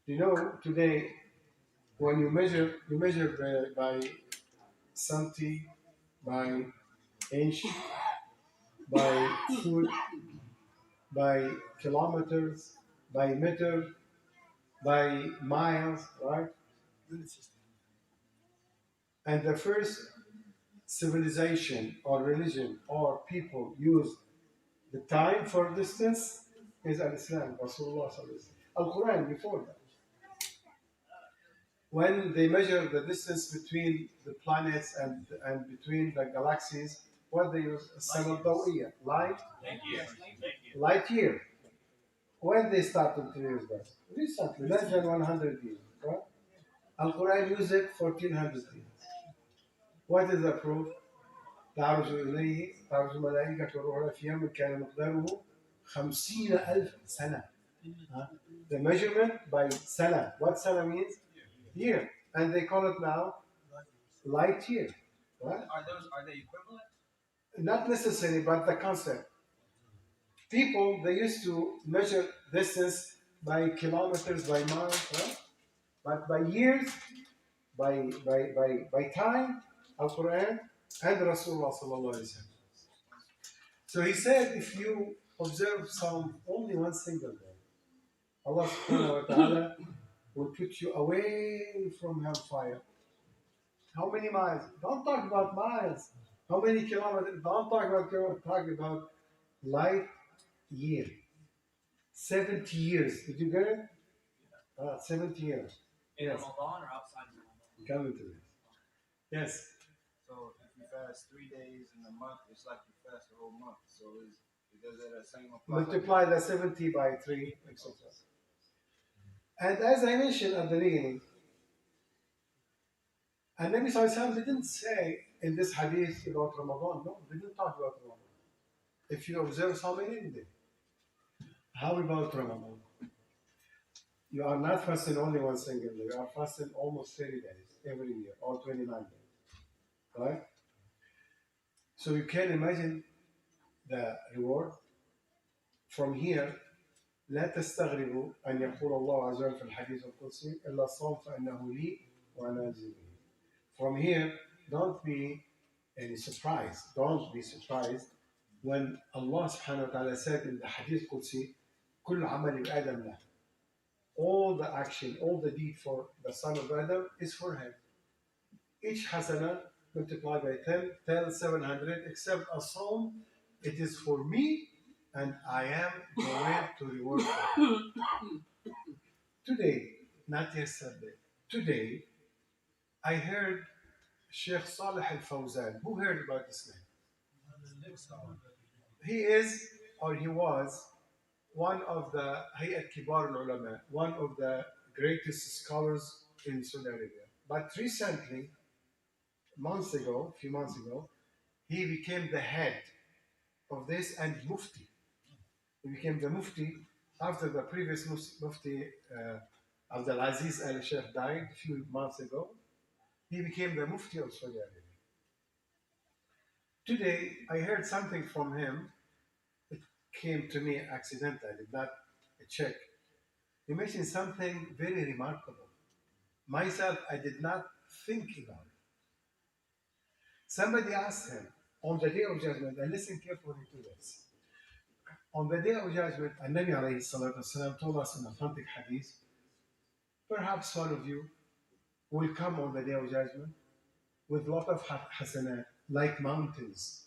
You know, today when you measure by centi, by inch, by foot, by kilometers, by meter, by miles, right? And the first civilization or religion or people use the time for distance is al-Islam, Rasulullah sallallahu alaihi wasallam. Al-Quran before that. When they measure the distance between the planets and between the galaxies, what they use? Sana Dawiyya, light year. When they started to use that? Recently, less than 100 years. Right? Al-Quran used it 1400 years. What is the proof? تعرج الملائكة والروح في يوم كان مقداره 50,000 سنة. The measurement by sana. What sana means? Year. And they call it now light year. Right? Are they equivalent? Not necessarily, but the concept. People, they used to measure distance by kilometers, by miles, right? But by years, by time, Al-Quran and Rasulullah sallallahu alaihi wasallam. So he said, if you observe only one single day, Allah subhanahu wa ta'ala will put you away from hellfire. How many miles? Don't talk about miles. How many kilometers? Don't talk about kilometers. Talk about light year. 70 years. Did you get it? 70 years. In Yes. Ramadan or outside Ramadan? Coming to this. Yes. So if you fast 3 days in a month, it's like you fast the whole month. So does that same apply? Multiply the 70 by 3, etc. And as I mentioned at the beginning, and Nabi Sallallahu Alaihi Wasallam didn't say in this hadith about Ramadan. No, they didn't talk about Ramadan. If you observe how many in day. How about Ramadan? You are not fasting only one single day. You are fasting almost 30 days every year, or 29 days. Right? So you can imagine the reward. From here, لا تستغربوا أن يقول الله عز وجل في الحديث القدسي إلا الصوم فإنه لي وأنا أجزي به. From here, don't be surprised. Don't be surprised when Allah subhanahu wa ta'ala said in the hadith Qudsi, كل عمل آدم له. All the action, all the deed for the son of Adam is for him. Each hasana multiplied by 10 tells 700, except a psalm, it is for me and I am going to reward you. Today, not yesterday, today, I heard Sheikh Saleh Al-Fawzan. Who heard about this name? He is, or he was, one of the Hayat Kibar al-Ulama, one of the greatest scholars in Saudi Arabia. But recently, a few months ago, he became the head of this and Mufti. He became the Mufti after the previous Mufti, Abdul Aziz Al Sheikh, died a few months ago. He became the Mufti of Saudi Arabia. Today, I heard something from him. It came to me accidentally, I did not check. He mentioned something very remarkable. Myself, I did not think about it. Somebody asked him on the day of judgment, and listen carefully to this. On the day of judgment, Nabi alayhi salatu wasalam told us in authentic hadith, perhaps one of you will come on the day of judgment with a lot of hasanat, like mountains.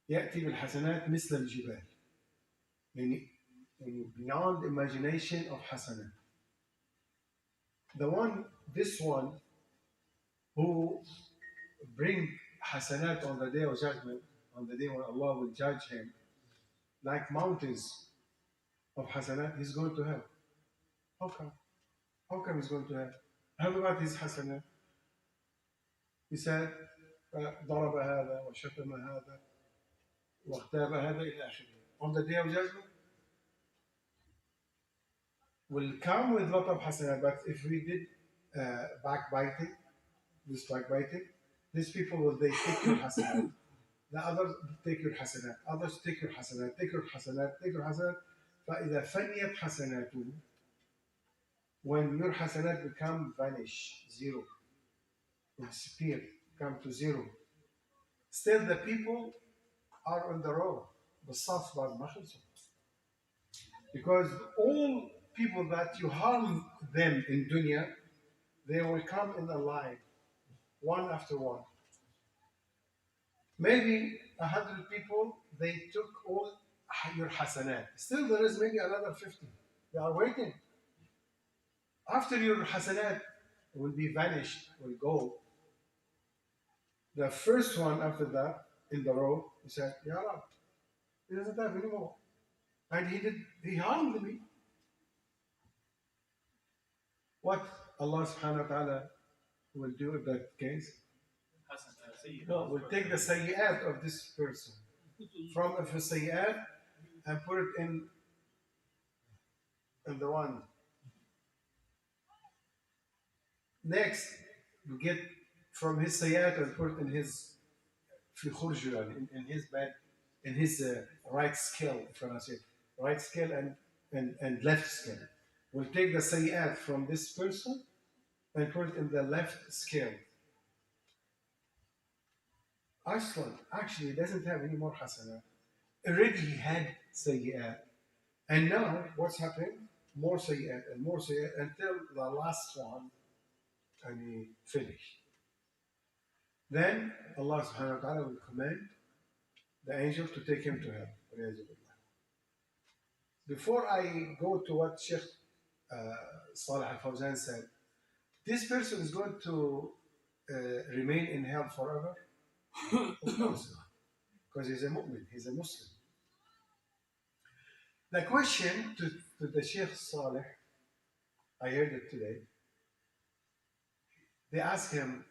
يأتي بالحسنات مثل الجبال. يعني beyond imagination of hasanat. This one who bring hasanat on the day of judgment, on the day when Allah will judge him, like mountains of hasanat, he's going to hell. How come? How come he's going to hell? How about his hasanat? He said, ضرب هذا وشتم هذا واغتاب هذا إلى آخره. On the day of judgment, will come with a lot of hasanat, but if we did backbiting, these people will take your hasanat. The others take your hasanat. Others take your hasanat, take your hasanat, take your hasanat. فإذا فنيت حسناته, when your hasanat become vanish, zero, disappear, come to zero. Still the people are on the road. بالصف بعد ما خلصوا. Because all people that you harm them in dunya, they will come in a line, one after one. Maybe 100 people, they took all your hasanat. Still there is maybe another 50. They are waiting. After your hasanat will be vanished, will go, the first one after that in the row, he said, Ya Rab, he doesn't have any more. And he harmed me. What Allah subhanahu wa ta'ala will do in that case? No, will take the sayyat of this person from of his sayyat and put it in the one. Next, you get from his sayyat and put it in his in his bed, in his right scale, if you want to say right scale and left scale. We'll take the sayyat from this person and put it in the left scale. Aslan actually doesn't have any more hasanat. Already he had sayyat. And now what's happening? More sayyat and more sayyat until the last one and he finished. Then Allah subhanahu wa ta'ala will command the angel to take him to hell. Before I go to what Sheikh Salih al-Fawzan said, this person is going to remain in hell forever? Of course not. Because he's a mu'min, he's a Muslim. The question to the Sheikh Salih, I heard it today, they asked him,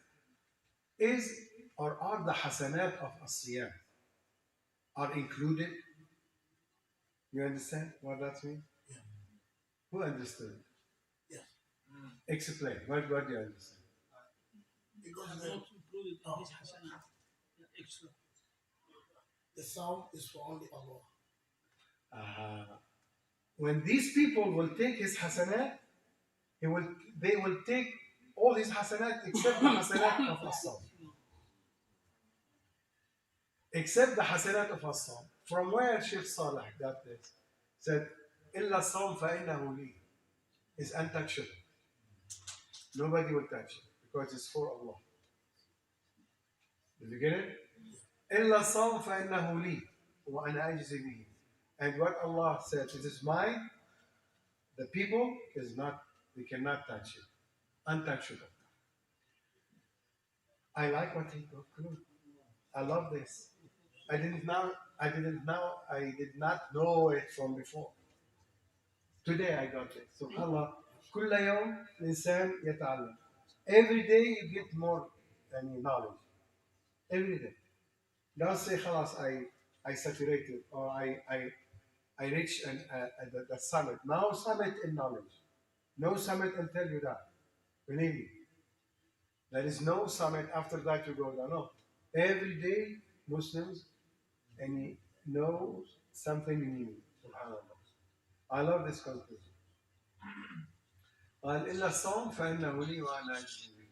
is or are the hasanat of as-siyam are included? You understand what that means? Yeah. Who understood? Yes. Explain. What do you understand? Because Not included in this hasana. Extra. the sound is for only Allah. When these people will take his hasanat, they will take all his hasanat except the hasanat of as-sawm. Except the hasanat of as-sawm. From where Sheikh Saleh got this? Said, إِلَّا الصَّوْمْ فَإِنَّهُ لِي. Is untouchable. Nobody will touch it because it's for Allah. Did you get it? إِلَّا الصَّوْمْ فَإِنَّهُ لِي وَأَنَا أَجْزِي بِهِ. And what Allah said, it is mine. The people is not, they cannot touch it. Untouchable. I like what he concluded. I love this. I did not know it from before. Today I got it. SubhanAllah. كل يوم الإنسان يتعلم. Every day you get more knowledge. Every day. Don't say خلاص I saturated or I reached the summit. No summit in knowledge. No summit until you die. Believe me. There is no summit after that you go down. No. Every day Muslims and know something new. SubhanAllah. I love this conclusion. قال إلا الصوم فإنه لي وأنا أجزي به.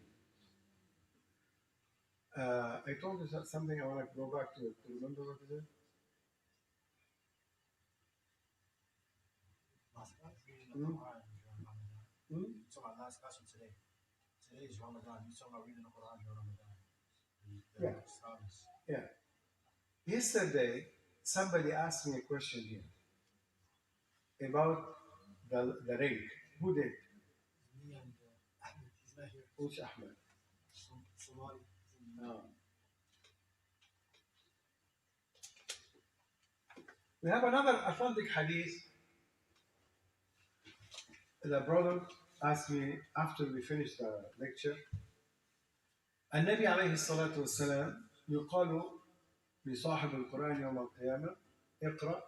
I told you something I want to go back to it. Do you remember what it is? So my last question today. Today is Ramadan. You talking about reading the Quran during Ramadan? Yeah. Yeah. Yesterday, somebody asked me a question here about the ring. Who did? Me and Ahmed. He's not here. Who's Ahmed? Somali. No. We have another authentic hadith. The brother asked me after we finished the lecture. النبي عليه الصلاة والسلام يقال لصاحب القرآن يوم القيامة اقرأ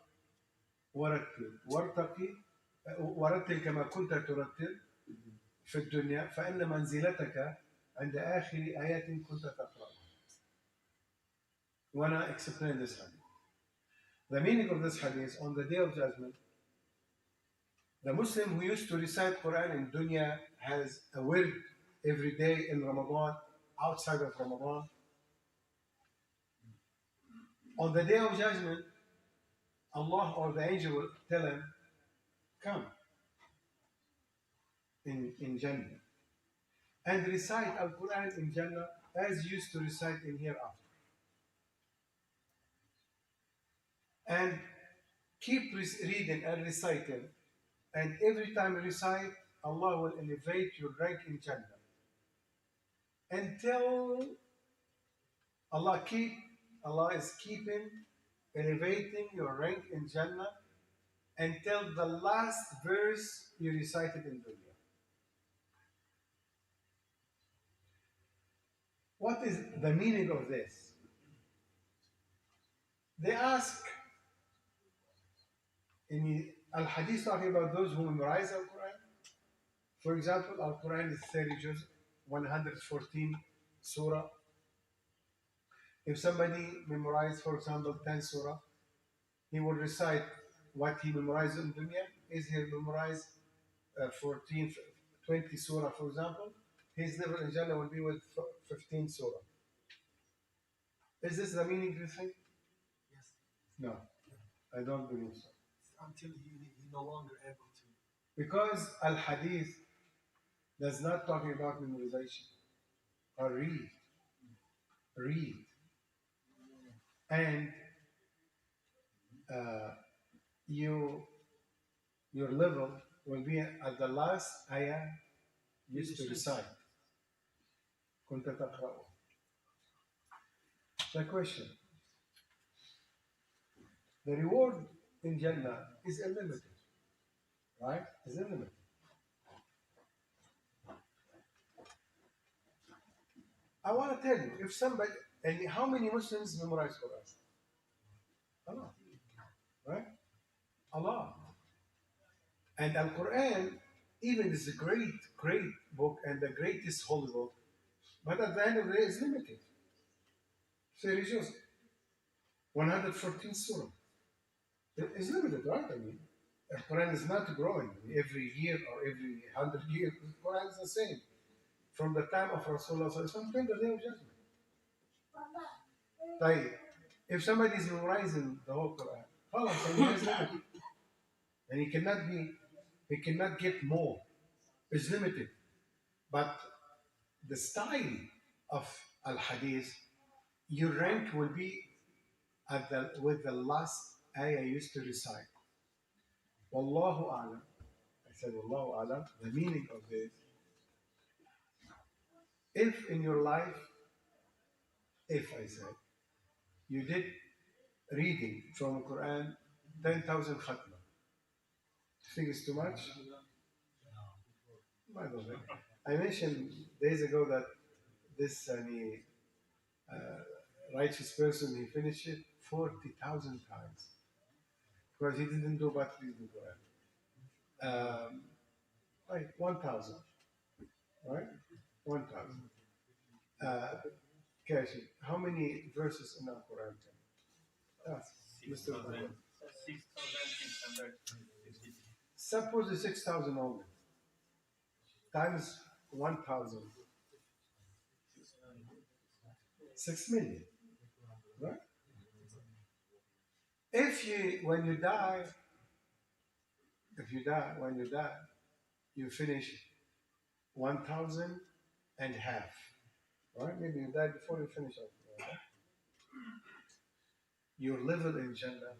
ورتل ورتل كما كنت ترتل في الدنيا فإن منزلتك عند آخر آيات كنت تقرأ. When I explain this hadith, the meaning of this hadith on the day of judgment, The Muslim who used to recite Quran in dunya has a word every day in Ramadan, outside of Ramadan. On the day of judgment, Allah or the angel will tell him, come in Jannah and recite Al-Quran in Jannah as you used to recite in hereafter. And keep reading and reciting, and every time you recite, Allah will elevate your rank in Jannah. Until Allah is keeping elevating your rank in Jannah until the last verse you recited in dunya. What is the meaning of this? They ask in Al-Hadith talking about those who memorize Al-Quran. For example, Al-Quran is 30 juz, 114 surah. If somebody memorized, for example, 10 surah, he will recite what he memorized in dunya. Is he memorized 14, 20 surah, for example, his level in Jannah will be with 15 surah. Is this the meaning, do you think? Yes. No, I don't believe so. Until he no longer able to. Because Al-Hadith does not talk about memorization or read. And your level will be at the last ayah used to recite. كنت تقرأ. The question: the reward in Jannah is unlimited, right? Is unlimited. I want to tell you, if somebody, and how many Muslims memorize Quran? A lot, right? A lot. And Al-Quran, even is a great, great book and the greatest holy book, but at the end of the day, it's limited. So it is just 114 surah. It's limited, right? I mean, the Quran is not growing every year or every 100 years. The Quran is the same from the time of Rasulullah until the day of judgment. Like, if somebody is memorizing the whole Quran, and he is limited, and he cannot get more. It's limited. But the style of Al-Hadith, your rank will be with the last ayah used to recite. Wallahu alam. I said Wallahu alam. The meaning of this: if in your life, if I said, you did reading from Quran 10,000 khatma, think it's too much? I don't think. I mentioned days ago that this righteous person, he finished it 40,000 times because he didn't do but reading Quran. Like 1,000, right? 1,000. Kashi, how many verses in the Quran? Yes, Mr. Quran. 6,650. Suppose it's 6,000 only times 1,000. 6 million, right? When you die, you finish 1,000 and half, right? Maybe you die before you finish it. Right? Your level in Jannah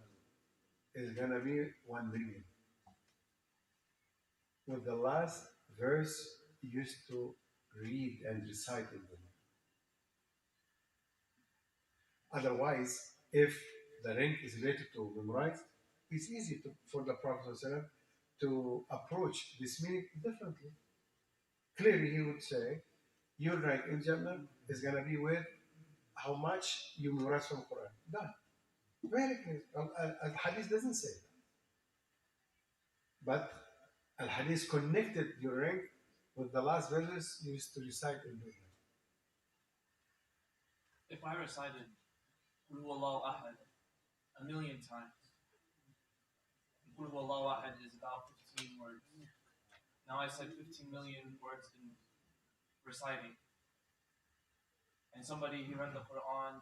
is gonna be 1 million. With the last verse you used to read and recite in them. Otherwise, if the rank is related to memorize, it's easy for the Prophet ﷺ to approach this meaning differently. Clearly, he would say, your rank in Jannah is going to be with how much you memorize from Quran. Done. Very clear. Al-Hadith doesn't say that. But Al-Hadith connected your rank with the last verses you used to recite in dunya. If I recited Qul Huwallahu Ahad 1,000,000 times, Qul Huwallahu Ahad is about 15 words. Now I said 15 million words in reciting. And somebody, he read the Quran,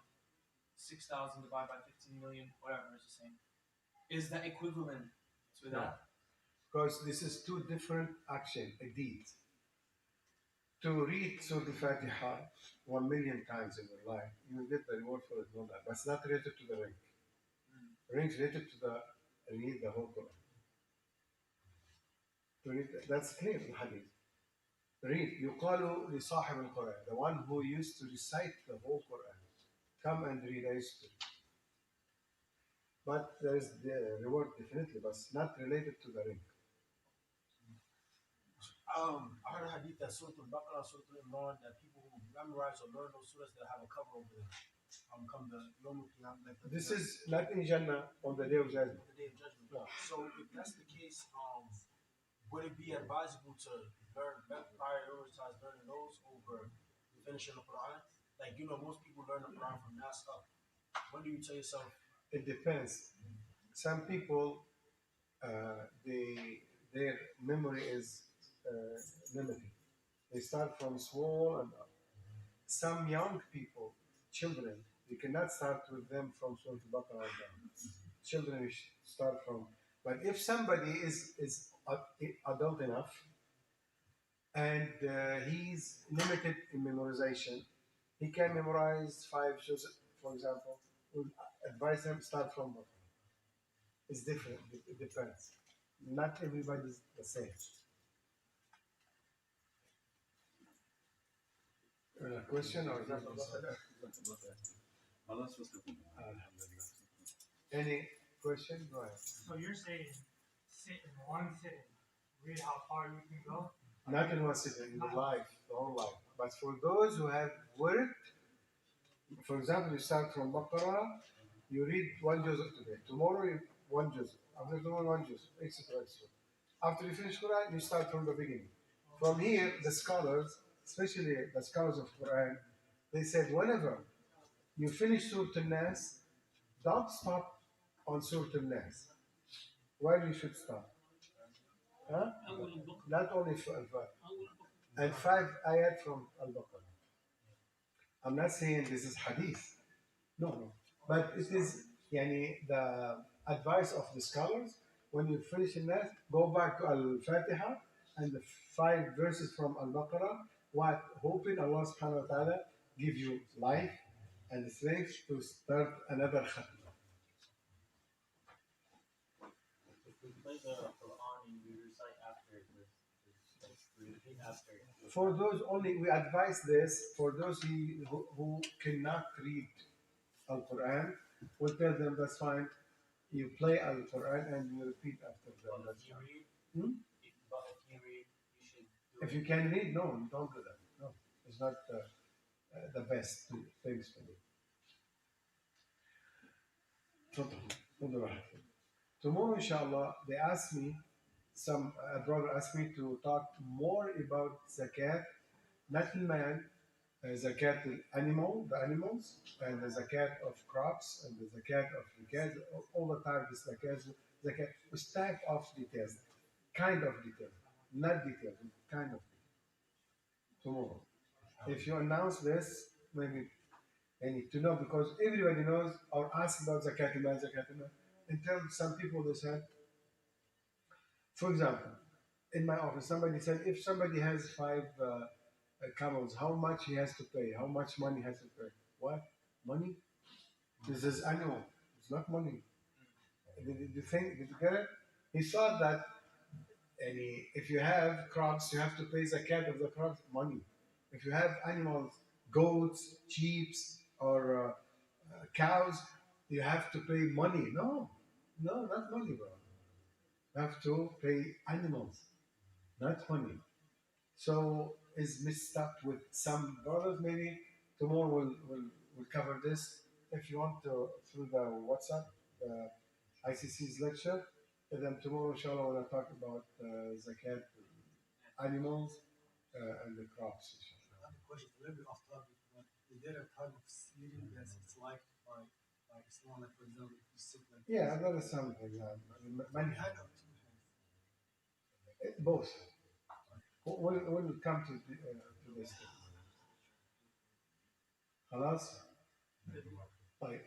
6,000 divided by 15 million, whatever it's the same. Is that equivalent to No. that? Because this is two different action, a deed. To read Surah Al-Fatiha 1 million times in your life, you will get the reward for it, no doubt. But it's not related to the ring. Ring is related to the read the whole Quran. To read, that's clear in Hadith. Read. يقال لصاحب القرآن, the one who used to recite the whole Quran. Come and read a history. But there is the reward definitely, but it's not related to the ring. I heard a hadith that Surah Al-Baqarah, Surah Al-Imran, that people who memorize or learn those surahs that have a cover over them come the Yom Qiyam, like This is not in Jannah on the day of judgment. the Day of Judgment. No. So if that's the case, would it be advisable to prioritize learning those over finishing the Quran? Like, most people learn the Quran from Nas up. When do you tell yourself? It depends. Some people, their memory is limited. They start from small and up. Some young people, children, you cannot start with them from Surah Al-Baqarah down. Children you should start from. But if somebody is adult enough and he's limited in memorization, he can memorize 5 juz, for example. We'll advise them start from Baqarah. It's different. It depends. Not everybody is the same. Question or not? Any question? Go ahead. So you're saying sit in one sitting, read how far you can go? Not in one sitting, in the life, the whole life. But for those who have worked, for example, you start from Baqarah, you read 1 juz today. Tomorrow, 1 juz. After tomorrow, 1 juz, etc. After you finish Quran, you start from the beginning. From here, the scholars, especially the scholars of Quran, they said whenever you finish Surah Al-Nas, don't stop on Surah Al-Nas. Where you should stop? Huh? Not only and 5 ayat from Al-Baqarah. I'm not saying this is hadith. No. But it is the advice of the scholars. When you finish in that, go back to Al-Fatiha and the 5 verses from Al-Baqarah, hoping Allah subhanahu wa ta'ala give you life and strength to start another khatma. If we play the Quran and we recite after, we repeat after. For those only, we advise this for those who cannot read Al-Quran. We'll tell them that's fine. You play Al-Quran and you repeat after them. But if you read, you should do If you can read, no, don't do that. No, it's not the best things to do. Tomorrow, inshallah, they asked me, a brother asked me to talk more about zakat, not in man, zakat the animals, and the zakat of crops, and the zakat of zakat, all the time this zakat, with type of details, kind of details, not details, kind of details. Tomorrow. If you announce this, maybe I need to know, because everybody knows or asks about zakat al-mal, until some people they said, for example, in my office, somebody said if somebody has 5 camels, how much he has to pay? How much money he has to pay? What? Money? This is annual. It's not money. Did you get it? He thought that if you have crops, you have to pay zakat of the crops, money. If you have animals, goats, sheep, or cows, you have to pay money. No, not money, bro. You have to pay animals, not money. So it's mixed up with some brothers. Maybe tomorrow we'll cover this. If you want to, through the WhatsApp, ICC's lecture, and then tomorrow, inshallah, we'll talk about zakat, animals, and the crops. I have a question, a little bit off topic, but is there a type of sleeping that's liked by Islam? Like, for example, if you sit like Yeah, that is something. Many I know. Both. We'll come to this. خلاص؟ طيب.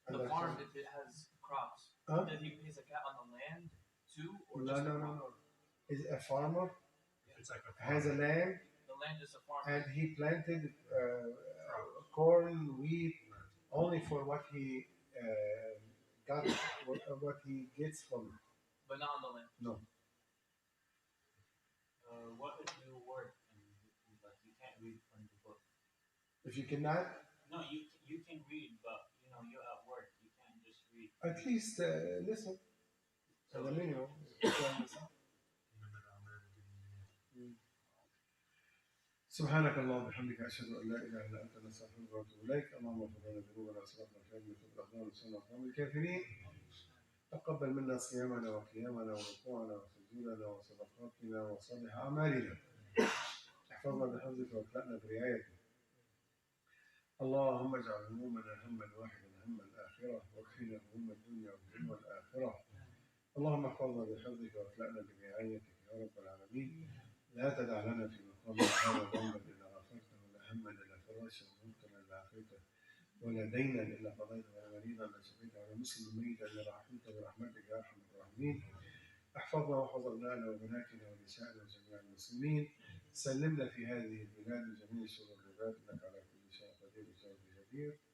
The farm, if it has crops, Huh? then he pays a cat on the land too, or No, just no, the no, crop? no. Is a farmer It's like a has a land The land is a farm. and he planted corn, wheat, only for what he got, what he gets from it. But not on the land. No. What if you work and like you can't read from the book? If you cannot, No, you can read, but you know you're at work. You can't just read. at least listen. So the minimum. سبحانك اللهم وبحمدك أشهد أن لا إله إلا أنت نستغفرك ونتوب إليك اللهم اغفر لنا ذنوبنا وأسرافنا في علمك بالأقدار والسنة والقوم الكافرين تقبل منا صيامنا وقيامنا وركوعنا وسجودنا وصدقاتنا وصالح أعمالنا احفظنا بحفظك واكلأنا برعايتك اللهم اجعل همومنا هما واحدا هم الآخرة واكفنا هموم الدنيا وهموم الآخرة اللهم احفظنا بحفظك واكلأنا برعايتك يا رب العالمين لا تدع لنا في مقامنا هذا ذنبا إلا غفرته ولا هما إلا فراشا ومنكرا إلا عافيته ولا دينا إلا قضيته ولا مريضا إلا شفيته ولا مسلم ميتا إلا رحمته برحمتك يا أرحم الراحمين احفظنا واحفظ أبنائنا وبناتنا ونسائنا وجميع المسلمين سلمنا في هذه البلاد من جميع شرور العباد إنك على كل شيء قدير وجاد جدير